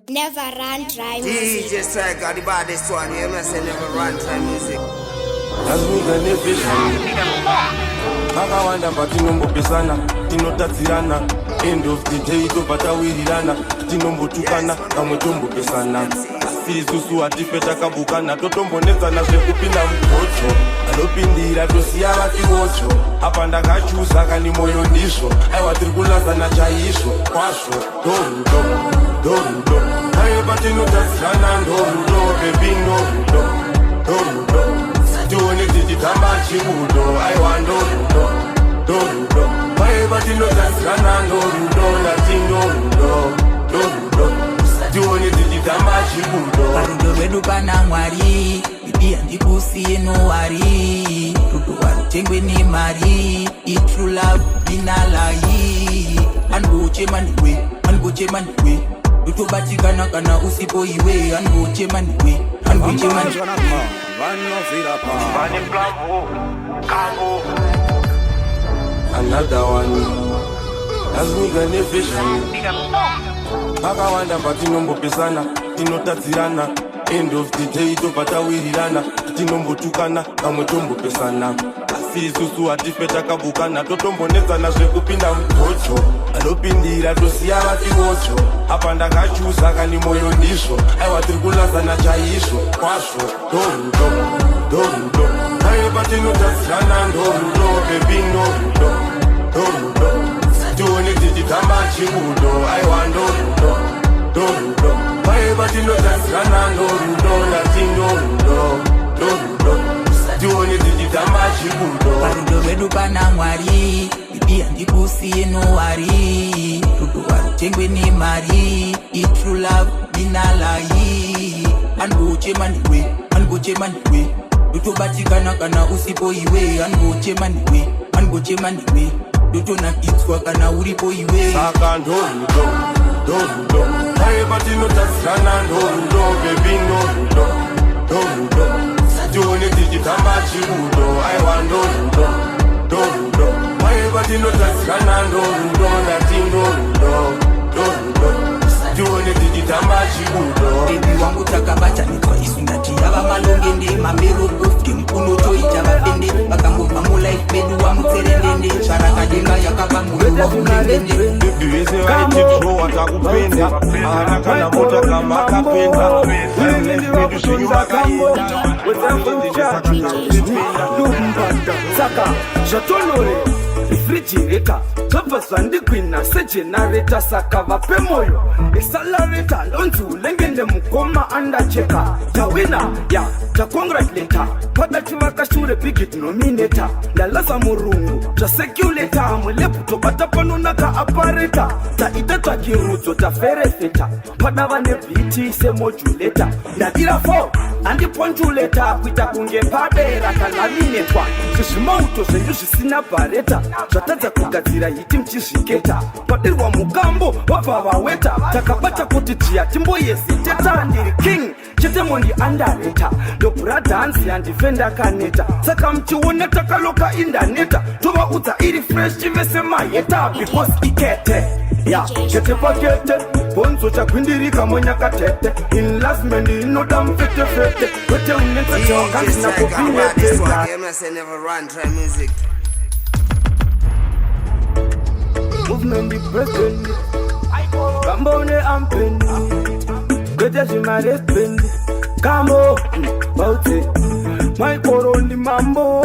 Never run dry music. DJ Strykaa, the baddest one. You must say never run dry music. As we can Makawanda patinombo pesana, tinotatsirana. End of the day topatawirirana, tinombotukana, kamwe tombopesana. Asi isusu atifeta kabukana, totombonetsana zvekupinda mubhotso. Alopindira tosiya vatiwocho, apa ndakachusa kani moyo ndizvo. Aiwa tiri kulasana chaizvo, kwazvo, ndorudo, ndorudo. Aiwa patinotatsirana ndorudo, baby ndorudo, ndorudo. Tione tichitamba chibudo, aiwa ndorudo, ndorudo. Aiwa tinotatsirana ndorudo, ndati ndorudo, ndorudo. Tione tichitamba chibudo. Parudo rwedu pana Mwari, bibi handikusiye nowari. Rudo warutengwe nemari, true love inalai. Angochema niwe, angochema niwe. Utobatikana kana usipo iwe, angochema niwe, angochema niwe. Another one. As we can vision. Makawanda patinombo-pesana, tinotatsirana. End of the day topatawirirana, tinombotukana, kamwe tombopesana. Asi isusu atifeta kabukana, totombonetsana zvekupinda mubhotso. Alopindira tosiya vatiwocho, apa ndakachusa kani moyo ndizvo. Aiwa tiri kulasana chaizvo, kwazvo, ndorudo, ndorudo. Aiwa patinotatsirana ndorudo, baby ndorudo, ndorudo. Tione tichitamba chibudo, aiwa ndorudo, ndorudo. Aiwa tinotatsirana ndorudo, ndati ndorudo, ndorudo. Tione tichitamba chibudo. Parudo rwedu pana Mwari, bibi handikusiye nowari. Rudo warutengwe nemari, true love inalai. Angochema niwe, angochema niwe. Utobatikana kana usipo iwe, angochema niwe, angochema niwe. Utonakitswa kana uripo iwe. Saka ndorudo, ndorudo. Aiwa tinotatsirana ndorudo, baby ndorudo, ndorudo. Tione tichitamba chibudo, aiwa ndorudo, ndorudo. Aiwa tinotatsirana ndorudo, ndati ndorudo, ndorudo. Tione tichitamba chibudo. Baby wangu takabatanitwa isu ndati yava Mallongende mamero bufti mpuno choita vapende vakangobva mulife bedu wamutserendende charakadenga yakabva mwoyo wahulengende. Baby wese vaititro watakupenda, ana kana mota kama kapenda. Hulengende bedu zvenyu vakaenda, saka zvatonore refrigerator zvabva zvandikwina segenareta saka vape moyo esalareta ndonzi Hulengende mukoma andacheka tawina ya takongratulata padati vakashure bigit nominata ndalasa murungu zvaseculata muleptopa tapanonaka apareta taita twakirudzo taferefeta padava nebhiti semoduleta ndadira 4 andiponjuleta kuita kunge padera kalaminetwa zvezvimauto zvenyu zvisina bhareta zvatadza kugadzira hiti mchizviketa padirwa mukambo wabva vaweta takabata kuti dziya timboyeziteta ndiri king chete mondi andareta ndobhuradhansi handifenda kaneta saka mchiona takaloka indaneta tovaudza iri fresh chive semaheta because ikete ya kete pakete bonzo chagwindirika monyakatete inlasment inoda mfetefete kwete unenza chawakanzina kopineteta. You must say never run dry music. Movement the president Kambone ampendi Kwete shimarespendi Kambo Bauti Maikoro ni mambo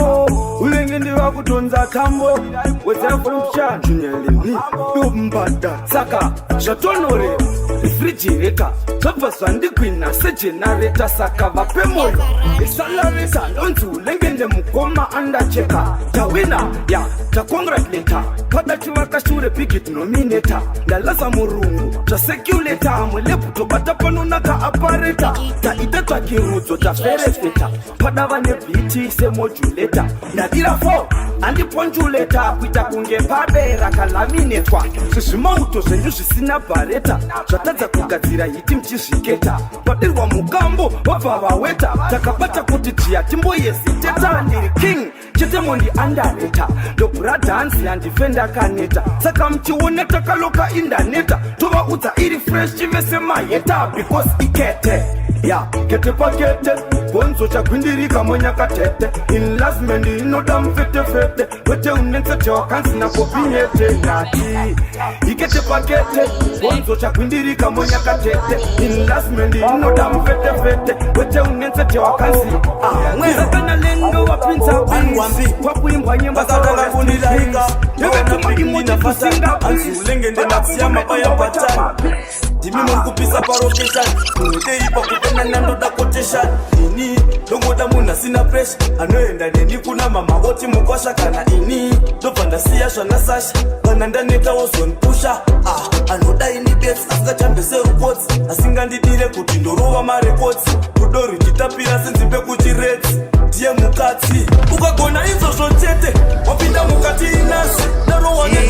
Hulengende wakutonza tambo Weta function Junyelini Dumbada Saka Shatonore Refrigerator Zvabva zvandikwina segenareta saka vape moyo esalareta ndonzi Hulengende mukoma andacheka tawina ya takongratulata padati vakashure bigit nominata ndalasa murungu zvaseculata muleptopa tapanonaka apareta taita twakirudzo taferefeta padava nebhiti semoduleta ndadira 4 andiponjuleta kuita kunge padera kalaminetwa zvezvimauto zvenyu zvisina bhareta zvatadza kugadzira hiti mchizviketa padirwa mukambo vabva vaweta takabata kuti tiya timboyeziteta ndiri king chetemondi andareta ndobhuradhansi handifenda kaneta saka mchiona takaloka indaneta tovaudza iri fresh chivese maheta because ikete ya kete pakete bonzo chagwindirika monyakatete inlasment inoda mfetefete wete unensete wakansina kopinyete nati ikete pakete bonzo chagwindirika monyakatete inlasment inoda mfetefete wete unensete wakansina mwezakana lendo wapinza bisi wakuimbwa nyemba Bakatanga kunilaika Yewetuma imona fasinga Hulengende matsiyama baya patani Dimi mungupisa parokeshan Unode ipa kupena nando da quotation Ini, dongoda muna sina fresh Anoenda neni kuna mama oti mkwasha kana ini Dopanda siya shwana sash Bananda neta oswan pusha Anoda ini bets Aska chambese reports Asinga ndidire kutindorowa ma reports Kudori kitapira senzipe kuchirets Tie mukati Ukagona inzo shotete Wapinda mukati inasi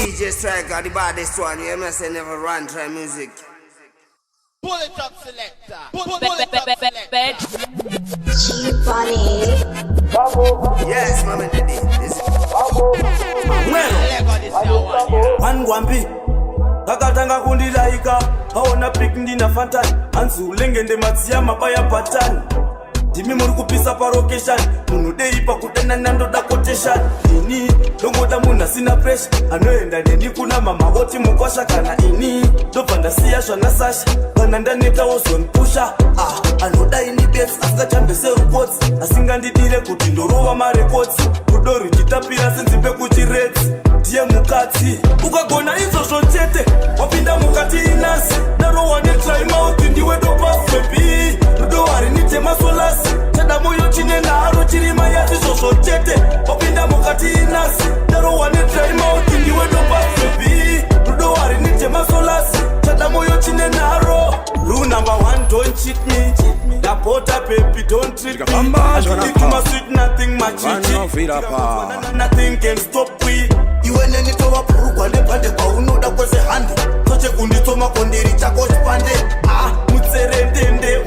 DJ Strykaa, the baddest one. You must say never run, try music. Pull it up, selector. Pull it up, selector. Yes, Mama Daddy. Mangwambi Kakatanga kundilaika Haona pik ndina fantani Anzi Hulengende matsiyama baya patani Dimi murikupisa parokeshan Munode ipa kutena nando da quotation Ini, dongoda muna sina fresh Anoenda neni kuna mama oti mkwasha kana ini Dopanda siya shwana sash Bananda neta oswan pusha Anoda ini bets Aska chambese reports Asinga ndidire kutindorowa ma reports Kudori kitapira senzipe kuchirets Tie mukati Ukagona inzo shotete Wapinda mukati inasi Daro wane try mouth ndiwe dopa swepi Rudoari nitema solasi Chada moyo chine na haro chirima yati shotete Wapinda mukati inasi Daro wane try mouth ndiwe dopa swepi Rudoari nitema solasi Chada moyo chine na haro Rule number 1, don't cheat me Dapota baby, don't treat me I give you my sweet, nothing my chichi Nothing can stop we Iwe neni towa purugwa nepande kwa unoda kweze handi Toche kunditoma kondiri chako chipande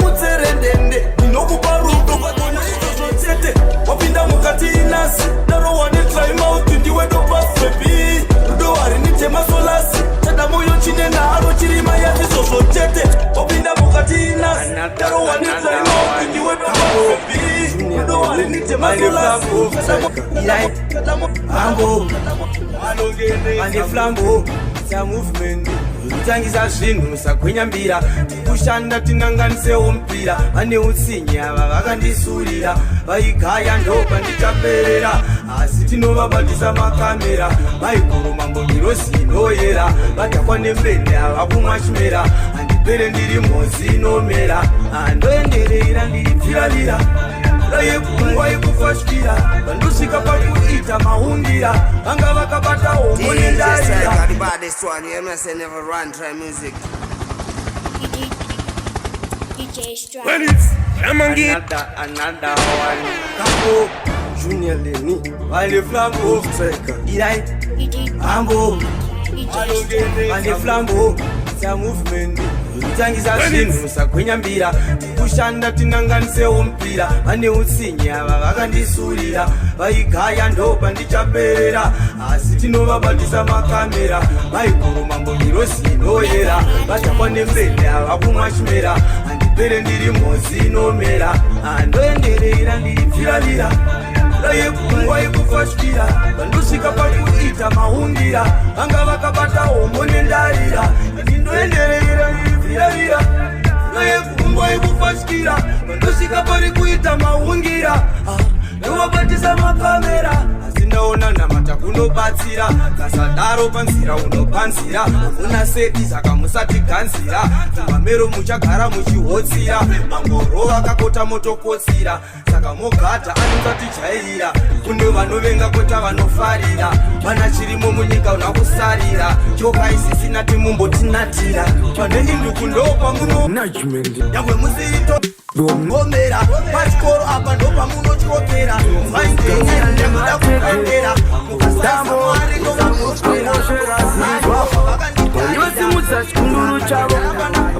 Mutserendende Ninokupa rudo kwa kona hizo shotete Wapinda mukati inasi Daro wane try mouth ndiwe dopa swepi Rudoari nitema solasi Chada moyo chine na haro chirima yati shotete Wapinda mukati inasi Daro wane try mouth ndiwe dopa swepi Rudoari nitema solasi Chada moyo Mallongende Flambo Sa movement Utangisa zvinhu sakwenyambira Tikushanda tinanganisewo mpira Vane utsinya vavakandisurira Vaigaya ndopa ndichaperera Asi tinovabatisa makamera Maigoro mambo mirosi inoyera Vatakwa nembende havakumwa chimera Handipere ndiri mhozi inomera Andoenderera ndiri pfiravira Raye kungwa ikufashkira Vandosvika pakuita mahungira Vanga vakabata homo nendarira DJ Strykaa, the baddest one. You must say never run, try music. DJ Strykaa. When it's Another one Kambo Junior Lenny Vale Flambo Ilai Ambo Vale Flambo Sa movement Utangisa zvinhu sakwenyambira Tikushanda tinanganisewo mpira Vane utsinya vavakandisurira Vaigaya ndopa ndichaperera Asi tinovabatisa makamera Maigoro mambo mirosi inoyera Vatakwa nembende havakumwa chimera Handipere ndiri mhozi inomera Andoenderera ndiri pfiravira Raye kungwa ikufashkira Vandosvika pakuita mahungira Vanga vakabata homo nendarira Ndoenderera ndiri pfiravira Raye kungwa ikufashkira Vandosvika parikuita mahungira Ndovabatisa makamera Asi ndaona namata kuno anobatsira kasadaro panzira unopanzira una seti saka musati ganzira mamero muchagara muchihotsira mangoro akakota motokotsira saka mogata anotatijairira kune vanovenga kota vanofarira vana chirimo munyika unakusarira choka isisina timumbotinatira pane induku ndopa muno yabwe musirito ngomera pachikoro apa ndopa munochokera vaingenyera ndemuda kukandera mukasamwari ndovamuswera ivasimudza chikunduru chavo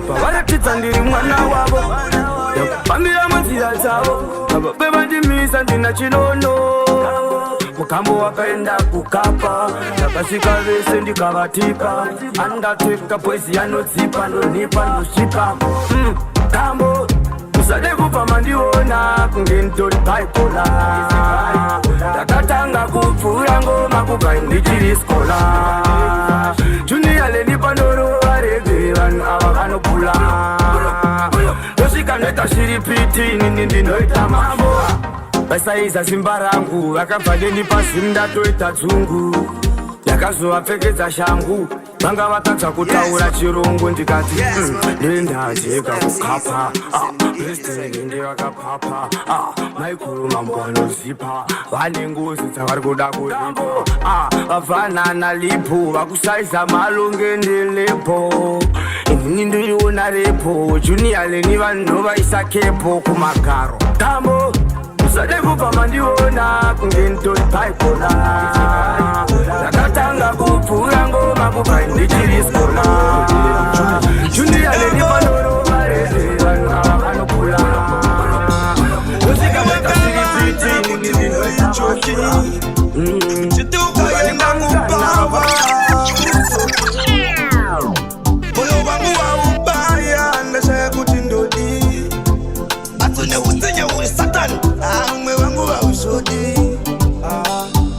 pavaratidza ndiri mwana wavo ndakufambira munzira dzavo ava bevandimisa ndina chinono mukambo wakaenda kukapa ndakasvika vese ndikavatipa andateka poezi yanodzipa ndonipa ndosvipa kambo musade kupa mandiona kunge ndori baipola ndakatanga kupfuura ngoma kubva ndichiri skola juniya lenipa ndorova rege vanhu ava vanopula ndosvika ndoita shiripiti inini ndinoita mambo vasaisa simba rangu vakabva ndenipa zimu ndatoita dzungu yakazovapfekedza shangu vanga vatadza kutaura chirungu ndikati ndendajeka kukapa presidende vakapapa maikuru mambo anozipa vane ngozi dzavari kuda kuripa vafanana lipo vakusaiza Mallongende lepo inini ndiriona repo juniya leni vanhu vaisa kepo kumagaro tambo usade kupa mandiona kunge ndori baipola ndakatanga kupfuura ngoma kubva ndichiri skola juniya leni vanorova reze vanhu ava vanopula ndosvika vakasiripiti ndinoichoki chitukaenda kupava moyo wangu waubaya ndashaya kuti ndodi atsone usinya uri satani amwe wangu vausodi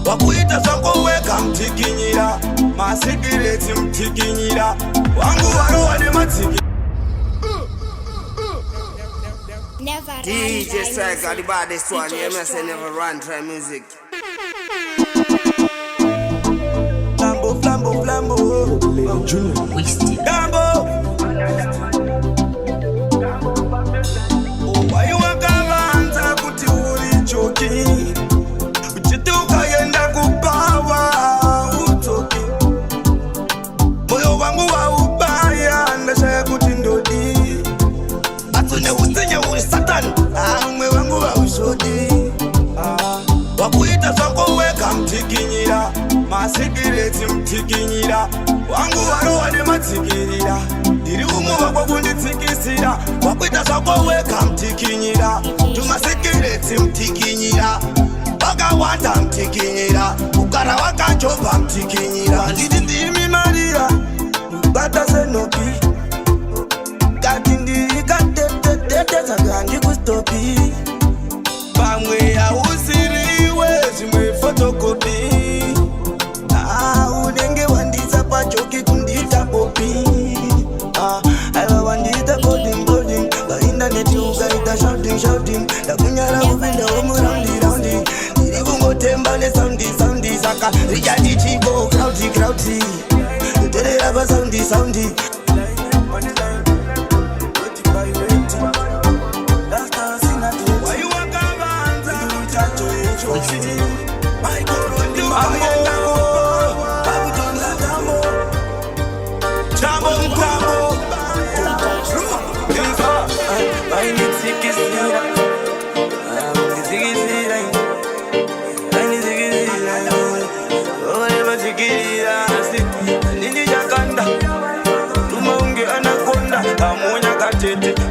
wakuita zvako wega mutikinyira masikireti mutikinyira wangu warowa nematiki DJ Strykaa, the baddest one. You must say never run, try music. Flambo, flambo, flambo. Dambo. Why you walk around kuti uri choki? Uchituka yenda kupawa utoki. Moyo wangu wa ubaya ndashaya kuti ndodi. Atsone usinya uri satani amwe wangu wa usodi. Wakuita zvako wega mutikinyira masikireti mutikinyira wangu warowa nematsikirira ndiri kumuva kwakunditsikisira wakuita zvako wega mutikinyira tumasikireti mutikinyira wakawanda mutikinyira ukara wakajobva mutikinyira nditi ndimi marira bata senopi kati ndiri katetetetezaka ndikustopi pamwe hausiriwe zvimwe fotokopi unenge wandisa pachoki kundita popi aiva wandita goding paindaneti ukaita shouting ndakunyara kupinda womuraundi ndiri kungotemba nesaundi saka richati chiko krauti kuterera pasaundi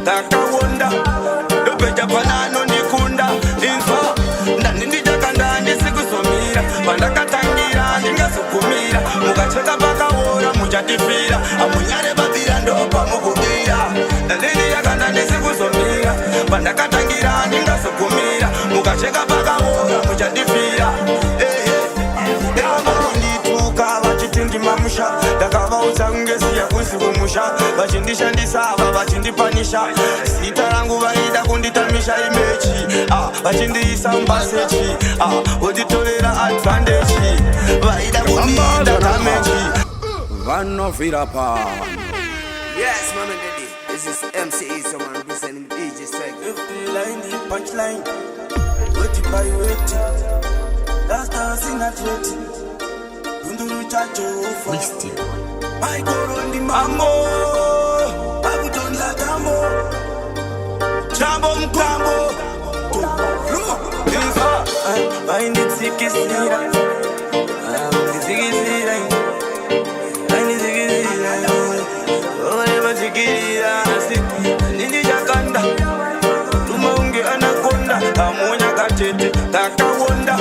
takawonda ndopeja panano nikunda infa ndandindijakanda ndisikuzomira pandakatangira ndingazokumira mukacheka pakaora muchatifira amunyare babira ndopa mukubira ndandindijakanda ndisikuzomira pandakatangira ndingazokumira mukacheka pakaora muchatifira ndituka vachitindimamisha ndakavaudza ngesiya kuzivumusha vachindishandisa ava vachindipanisha zita rangu vaida kunditamisha kunditamisha imechi vachindiisa mbasechi voditorera advantage vaida kuninda dameji vanovhira pa. Yes, mama and daddy, this is MCE, someone representing DJ Strykaa. Line, the punchline, wait by wait, that's dancing at wait. Chigunduru ChaJehovah, Mixtape. my corondi mambo, abuton la jambo, jambo mkwambo, I need sikisira, amonya gatete takawonda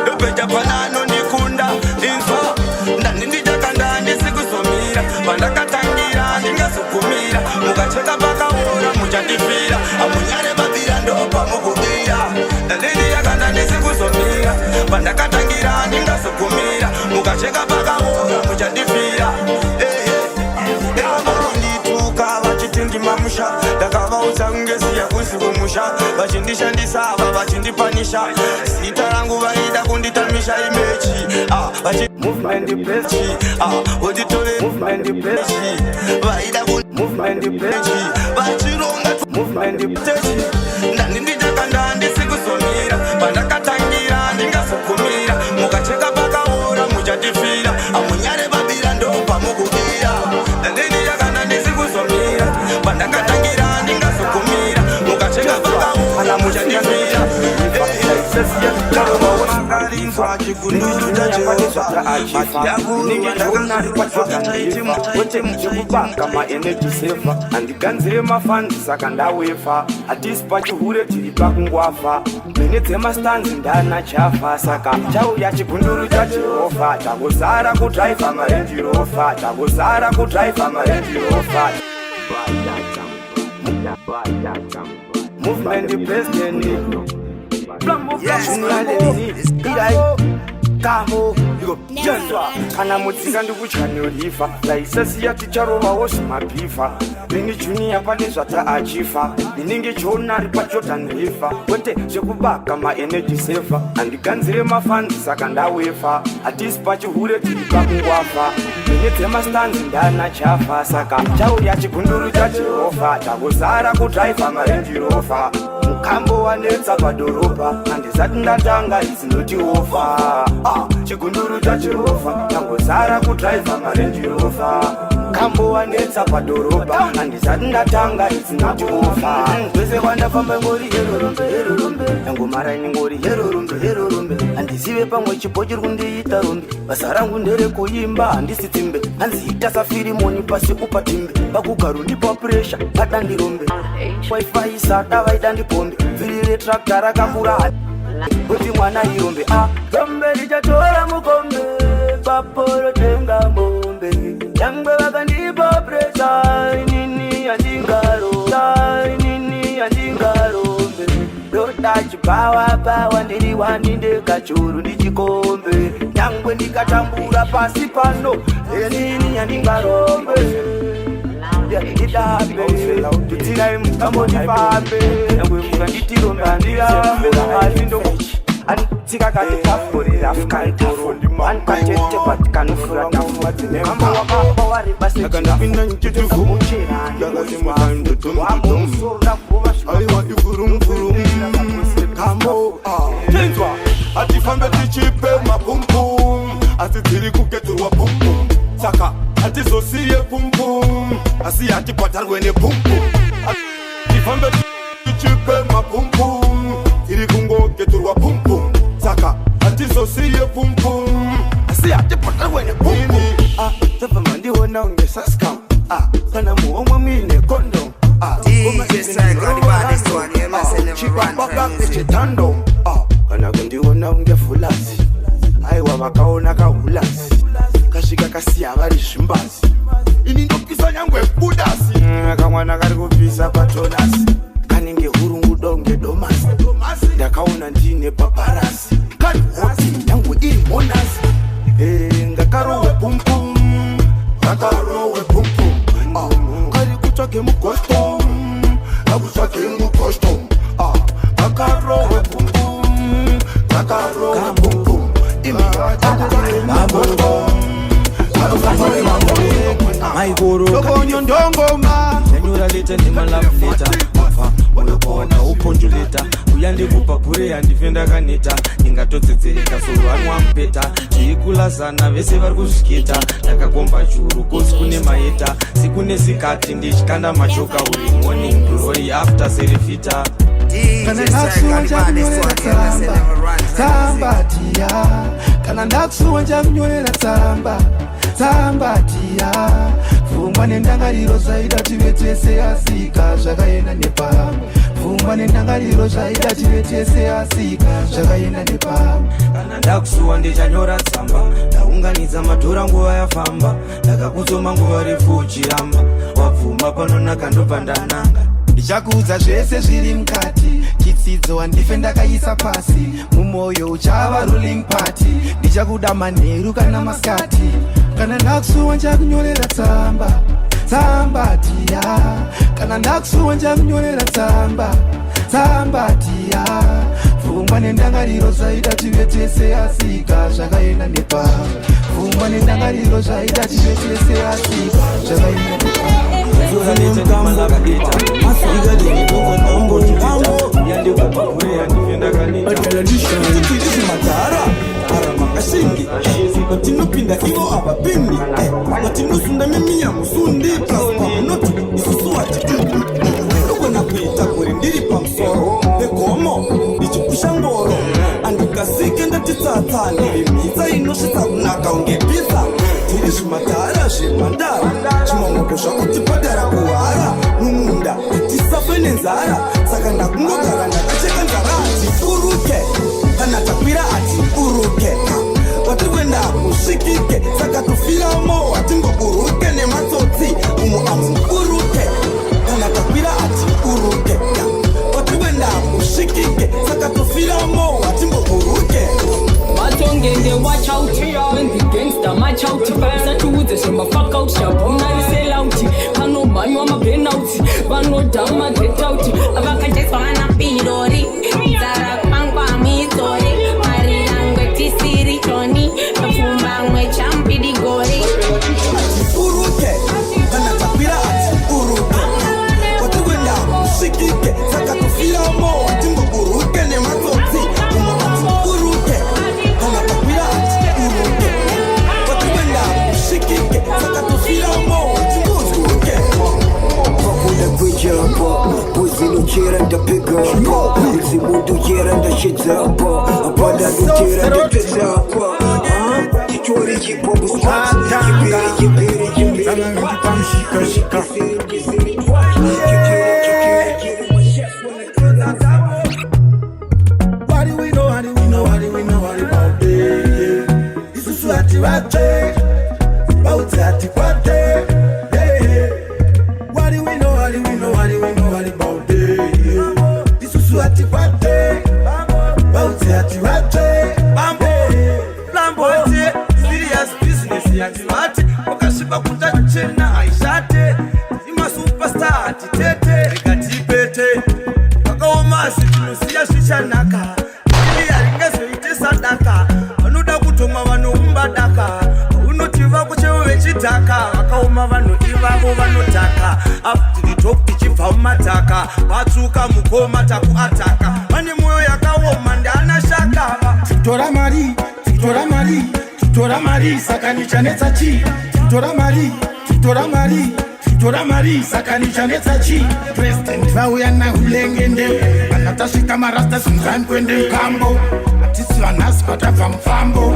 dopeja panano nikunda infa ndani ndijakanda ndisikusomira pandakatangira ndingasukumira mukacheka pakaora muchandifira amunyare babira ndopa mukubira ndani ndijakanda ndisikusomira pandakatangira ndingasukumira mukacheka pakaora muchandifira mamusha ndakavaudza ngesiya kusikumusha vachindishandisa ava vachindipanisha zita rangu vaida kunditamisha imechi voditore vaida kumechi vachironga ndani ndijakanda ndisikuzomira pandakatangira ndingasukumira mukacheka pakaora muchatifira amunyare babira ndopa mukubira ndani ndijakanda ndisikuzomira pandakatangira ndingasukumira mukacheka pakaora muchatifira Marinfa Chigunduru ChaJehovah kama energy saver andiganzire mafanzi saka ndawefa hatisipa chihure tiri pakungwafa minedze mastanzi ndana chafa saka chauya Chigunduru ChaJehovah tagozara kudrive marenji rofa tagozara kudrive marenji rofa movement the president. Yes, Kamo, kana mutsika ndikutya norifa laisesi yati charovawo zvimapifa rini junior pane zvata achifa inenge jonari pajordan rifa kwete zvekubaka maenergy saver handiganzire mafanzi saka ndawefa hatisi pachihure tiri pakungwafa ine dzemastanzi ndana chafa saka chauya Chigunduru ChaJehovah tagozara kudrive marenji rofa mukambo wanetsa padhorobha handisati ndatanga izinoti ofa Chigunduru ChaJehovah tangozara kudrive marenji rofa mukambo wanetsa padhorobha handisati ndatanga izinoti ofa kwese kwandafamba ngori herorombe yangomara ine ngori herorombe handizive pamwe chipo chiri kundiita rombe basa rangu nderekuimba handisitsimbe hanziita safirimoni pasi upatimbe pakugaro ndipa puresha padandirombe wifi isada vaida ndipombe virire trakta rakakura kuti mwana irombe rombe richatora mukombe paporo tenga mombe yangwe vakandipa puresha inini yandingarombe ndoda chipawa ndiriwani ndekachuru ndichikombe nyangwe ndikatambura pasi pano inini yandingarombe idabe tutirai mukambo ndifambe nyangwe mukanditirombe handirambe asindo tsika kati taforera fukantaro ankatete patikanofura tafukambo wakapa wari basi akandapinda nchituvuchera wamusora kuva aiwa ivurumvurum kambo tenzwa atifambe tichipe mapumpum asi tiri kuketurwa pumpum saka atizosiye pumpum asi atibhatarwe nepumpum atifambe tichipe mapumpum tiri kungoketurwa pumpum saka atizosiye pumpum asi atibhatarwe nepumpum tava mandiona ungesaskam kana muomwe mine kondom DJ Strykaa, the baddest one, you must never run from music. Kana kundiona ungefulazi aiwa vakaona kahulazi kasvika kasiya vari zvimbazi ini ndopisa nyangwe budasi kamwana kari kupisa patonasi kanenge hurungudo ngedomasi ndakaona ndine paparasi kari hoti nyangwe iri monasi ngakarowe pumpum ngakarowe pumpum kari kutsvake mugostom akutsvake mugostom leta nema love letter Mfa unokona uponjuleta Uyandi kupapure yandifenda kaneta Ingatodzedzereka soro anwa mpeta Chiikula sana vese vari kuzviketa Ndakakomba churu kosi kune maeta Sikune sikati ndichikanda machoka uri morning glory after serifita Kana ndakusuwanja kunyorera tsamba tia Kana ndakusuwanja kunyorera tsamba tia Pfungwa nendangariro zvaida tive tese asika zvakaenda nepamwe Pfungwa nendangariro zvaida tive tese asika zvakaenda nepamwe Kana ndakusuwa ndichanyora tsamba Ndaunganidza madhora nguva yafamba Ndakakutsoma nguva refu uchiramba Wabvuma panonaka ndobva ndananga Ndichakuudza zvese zviri mukati Chitsidzo handife ndakaisa pasi Mumoyo uchava ruling party Ndichakuda manheru kana maskati Kana ndakusuwa nchakunyorera tsamba tia Kana ndakusuwa nchakunyorera tsamba tia Pfungwa nendangariro zvaida tive tese asika zvakaenda nepamwe Pfungwa nendangariro zvaida tive tese asika zvakaenda nepamwe Tinopinda ivo abapindi Tinosunda mimi ya musundi Noti isusuati Ndokona kuita kuri ndiri pamsoro Bekomo, ndichipusha ngoro Andikasike ndatitsatsa Ndirimisa inoshisa kunaka ungepisa Tiri zvimadhara zvemandara Chimamoko zvakuti padara kuhara Mumunda, tisafe nenzara Saka ndakungogara ndakacheka nzara Atifuruke, kana takwira atifuruke Watiwenda kusvikike Saka tufiramo Watingoburuke nematsotsi Umu amuburuke Kana takwira atifuruke Watiwenda kusvikike Saka tufiramo Watingoburuke Mallongende watch out And the gangster match out Satuudze shema fuck out Shabuna risell out Kano manwa maben out Vano dama get out Avakajesa wana pidori Zara kwangwa mitori Marirangwe tisiri toni Nafumba ngwe champi digori Atifuruke Kana takwira atifuruke Watiwenda kusvikike Saka tufiramo Watingoburuke nematsotsi Umu atifuruke Kana takwira atifuruke Watiwenda kusvikike Saka tufiramo Watingoburuke Vakule kwijamba Buzilukira ndapigamba Zimudukira ndashizamba Abada dukira ndatezamba Chichori chipobu spati Kibiri Shika What do we know about it? Isusu atiwate Bauti atikwate What do we know about it? Isusu atikwate Bauti atiwate Lambo ete, serious business yatiwate Wakashiba kutachena aishate Ima superstar atitete Rikatipete Wakaomasi tunusia shishanaka Ili yaringezo ite sadaka Wanuda kutoma wano umbadaka Unotiva kuchewe wechitaka Wakaoma wano ivago wanotaka After the talk tichiva umataka Watsuka mukoma taku ataka Wani moyo yakaoma ndana shaka Tora mari sakani chanetsa chi Tora mari sakani chanetsa chi President vauya na Hulengende Anatasvika marasta sunzankwende kambo Atisi vanasi vatabva mufambo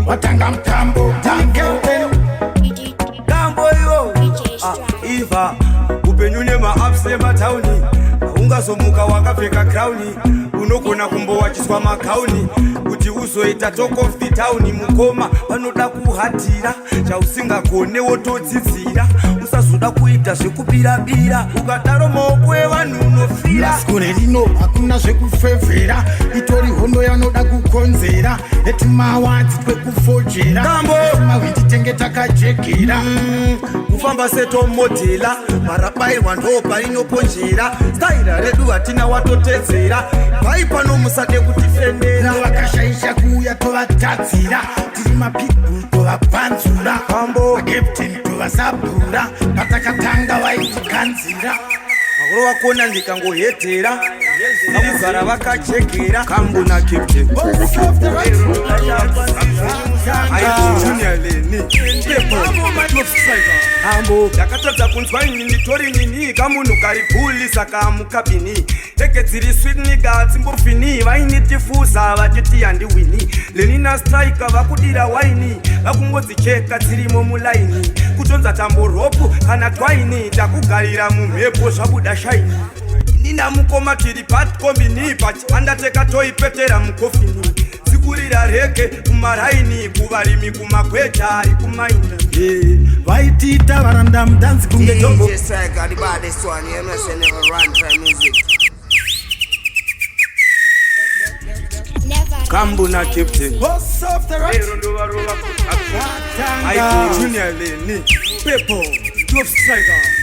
Watanga mutambo Kambo yo Iva Upenyu nema-ups nema-tauni Ungazomuka wakapfeka krauni Unogona kumbowachiswa makauni Kuti uzoita talk of the town Mukoma vanoda kuhatira Chausingagone wotodzidzira Usazoda kuita zvekubira-bira Ukadaro maoko evanhu unofira Skore rino hakuna zvekufevhera Itori hondo yanoda kukonzera Eti mawadzi kwekufojera Kambo Mawindi tenge takajekera Kufamba seto modela Marabairwa ndopa inoponjera Staira redu hatina watotedzera Vaipano musade kutifendera Vakashaisha kuuya tovatadzira Tiri mapipu vapanzura vakepteni kuvasabhura patakatanga vaitikanzira vakuru vakona ndikangohetera vakugara vakachekera kambu na captain ambo ndakatadza kunzwa ini nditori nini kamunhu karibhuli saka mukabini teke dziri sweet niga tsimbofini vainitifuza vachiti handiwini lenina Strykaa vakudira waini vakungodzicheka dzirimo mulaini kutonza tambo ropu kana twaini takugarira mumhepo zvabuda shaini nina mukoma tiri pat kombini pachiandateka toipetera mukofini sikurira reke kumaraini kuvarimi kumagweja ari kumaina vaitiita varanda mudanzi kunge DJ Strykaa, the baddest one. You must say never run try music. kambu na captain junior leni pepo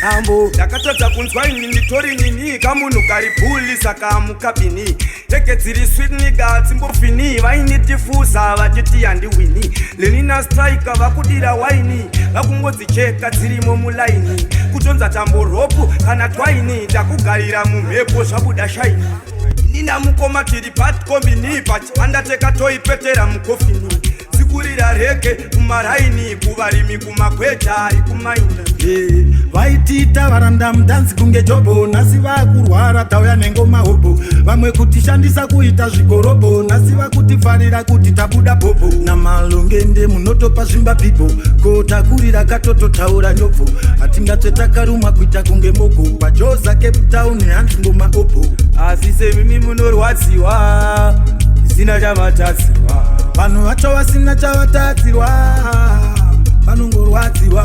kambu ndakatadza kunzwa ini nditori nini kamunhu karibhuli saka mukabini teke dziri sweet niga tsimbofini vainitifuza vachiti handiwini lenina Strykaa vakudira waini vakungodzicheka dzirimo mulaini kutonza tambo ropu kana twaini takugarira mumhepo zvabuda shaini nina mukoma tiri pat kombini pachiandateka toipetera mukofini sikurira reke kumaraini kuvarimi kumagweja ari kumaina vaitiita varanda mudanzi kunge jobho nhasi vakurwara tauya nengoma hobho vamwe kutishandisa kuita zvigorobho nhasi vakutifarira kuti tabuda bhobho namallongende munotopa zvimba pipo kotakurira katototaura nyobvo hatingatsvetakarumwa kuita kunge mogo pajoza cape town hanzi ngoma obho asi semimi munorwadziwa zvisina chavatadzirwa vanhu vacho vasina chavatadzirwa vanongorwadziwa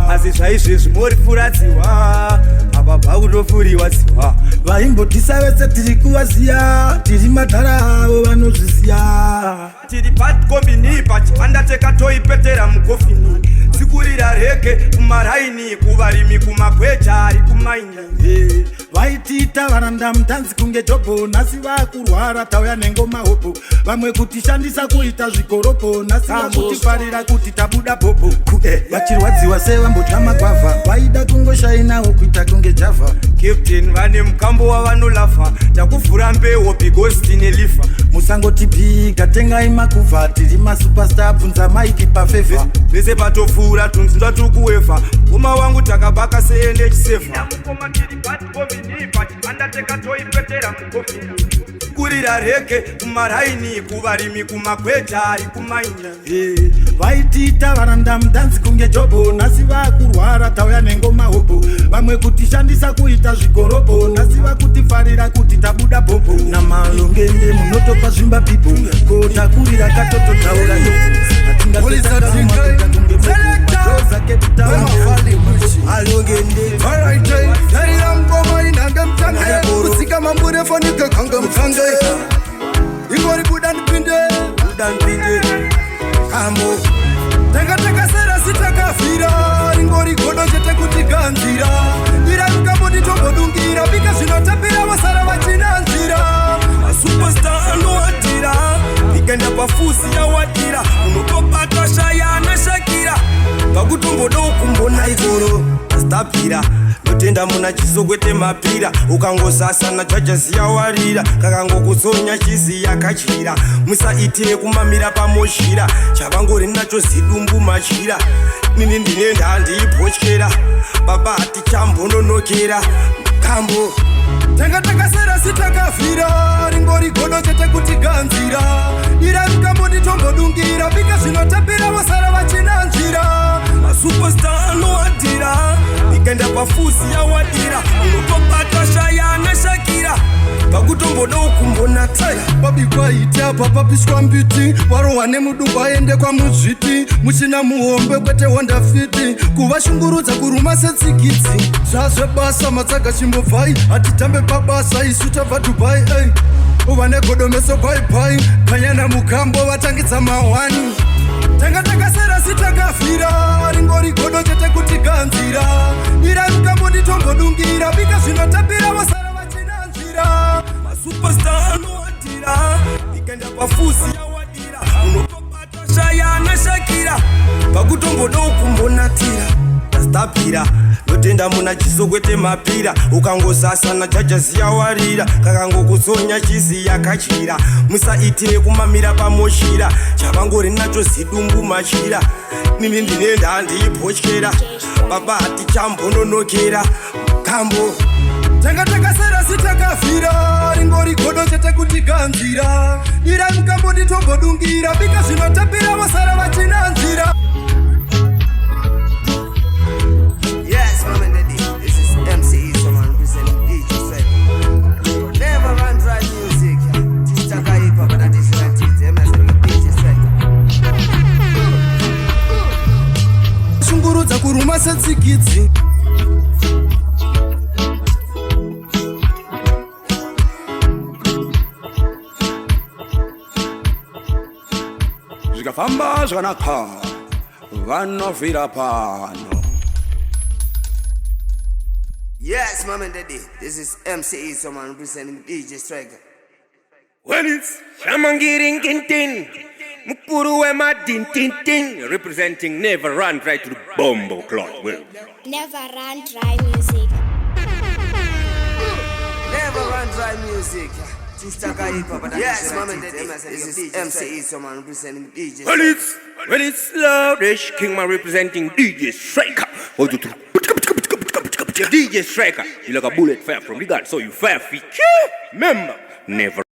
asi zvaizvezvi morifuradziwa apa bva kutofuriwadziwa vaimbotisa vese tiri kuvaziya tiri madhara avo vanozviziya tiri pat kombini pachiandateka toipetera mukofini sikurira reke kumaraini kuvarimi kumagweja ari kumaina vaitiita varanda mudanzi kunge jobho nhasi vakurwara tauya nengoma hobho vamwe kutishandisa kuita zvigorobho nhasi vakutifarira kuti tabuda bhobho vachirwadziwa sevambodya magwavha vaida kungoshainawo kuita kunge javha captain vane mukambo wavanolafa takuvhura mbeu because tine lifa musangotipiga tengai makuvha tiri masupestar bvunza maiki pafevha vese patopfuura tunzindwa tukuwevha uma wangu takabaka seende chisevha kurira reke kumaraini kuvarimi kumagweja ari kumaina vaitiita varanda mudanzi kunge jobho nhasi vakurwara tauya nengoma hobho vamwe kutishandisa kuita zvigorobho nhasi vakutifarira kuti tabuda bhobho namallongende munotopa zvimba pipo kotakurira katototaura kusika mambure fonike kange mtange ingori budandipinde kambo teka sera sitakafira ingori godo chete kuti ganzira ira mukamboti tombodungira bika zvinotapira vasara vachinanzira superstar anowadira ikenda pafusi yawadira unotobata shayana shakira vakutomboda ukumbona igoro stapira notenda muna chisokwete mapira ukangosasana jajaziya warira kakangokuzonya chiziya kachira musaitire kumamira pamoshira chavangori nacho zidumbu machira nini ndine ndandiipotyera baba hati chambononokera kambo teka sera sitakafira ringori godo chete kuti ganzira ira mukamboti tombodungira bika zvinotapira vasara vachinanzira superstar anowadira ikenda pafusi yawadira unotobata shayana shakira vakutomboda ukumbona tsaya babikwaite apa papiswa mbiti varohwa nemudumbu aende kwamuzviti muchina muhombe kwete hondafiti kuvashungurudza kuruma setsikidzi zvazvebasa matsaga chimbobvai hatitambe pabasa isu tabva dubai uva negodomeso baibai kanyana mukambo vatangidza mahwani teka sera sitakafira ringori godo chete kuti ganzira ira mukamboti tombodungira bika zvinotapira vasara vachinanzira superstar anowadira ikenda pafusi yawadira unotobata kushaya nashakira pakutomboda kumbonatira tastapira notenda muna chiso kwete mapira ukangosasana chajaziya warira kakangokusonya chiziya kachira musaitire kumamira pamoshira chavangori nacho zidumbu machira nini ndinenda ndiipotyera baba atichambononokera kambo tanga takasara sitakafira ringori godo chete kuti ganzira ira mukambo nditombodungira bika zvinotapira vasara vachinanzira. Yes, Mom and Daddy, this is MC, someone representing DJ Strykaa. Never run dry music. Strykaa hip hop, that is right. DJ Strykaa. Shungurudza kuruma setsikidzi. Zvikafamba zvakanaka vanovhira pano. Yes, Mom and Daddy, this is MC, someone representing DJ Strykaa. Well, it's Shamangiring Kintin, Mukuru Wema Din Tin Tin, representing Never Run Right to the Bombo Clock. Well, Never run dry music. Never run dry music. Strykaa hip hop, yes, Mom and Daddy, this is MC, someone representing DJ Strykaa. Well, it's Lourish Kingman representing DJ Strykaa. DJ Strykaa, you like a bullet fire from the gun, so you fire feet. Remember, never.